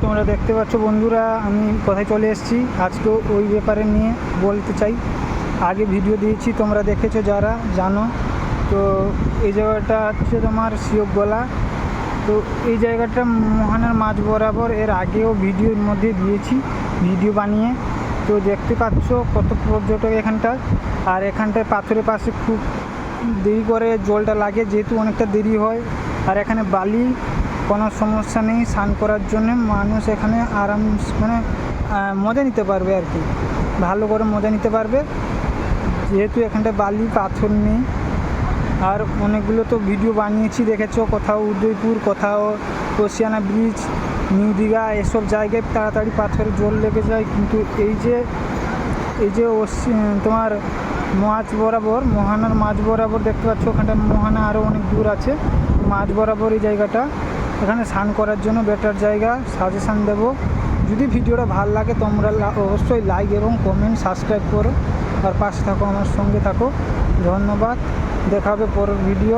তোমরা দেখতে পাচ্ছ বন্ধুরা, আমি কোথায় চলে এসেছি আজকে ওই ব্যাপারে নিয়ে বলতে চাই। আগে ভিডিও দিয়েছি, তোমরা দেখেছো যারা জানো। তো এই জায়গাটা হচ্ছে তোমার শিবগোলা। তো এই জায়গাটা মোহনার মাঝ বরাবর এর আগেও ভিডিওর মধ্যে দিয়েছি, ভিডিও বানিয়ে। তো দেখতে পাচ্ছ কত পর্যটক এখানটা। আর এখানটায় পাথরের পাশে খুব দেরি করে জলটা লাগে, যেহেতু অনেকটা দেরি হয়। আর এখানে বালি, কোনো সমস্যা নেই, স্নান করার জন্য মানুষ এখানে আরাম মানে মজা নিতে পারবে আর কি, ভালো করে মজা নিতে পারবে, যেহেতু এখানটা বালি পাথর নেই। আর অনেকগুলো তো ভিডিও বানিয়েছি, দেখেছো, কোথাও উদয়পুর, কোথাও ওসিয়ানা ব্রিজ, নিউ দীঘা, এসব জায়গায় তাড়াতাড়ি পাথরের জল লেগে যায়। কিন্তু এই যে তোমার মাঝ বরাবর, মোহনার মাঝ বরাবর দেখতে পাচ্ছ, ওখানটা মোহনা আরও অনেক দূর আছে, মাঝ বরাবর এই জায়গাটা, এখানে স্নান করার জন্য বেটার জায়গা, সাজেশান দেবো। যদি ভিডিওটা ভালো লাগে তোমরা অবশ্যই লাইক এবং কমেন্ট, সাবস্ক্রাইব করো, আর পাশে থাকো, আমার সঙ্গে থাকো। ধন্যবাদ, দেখা হবে পরের ভিডিও।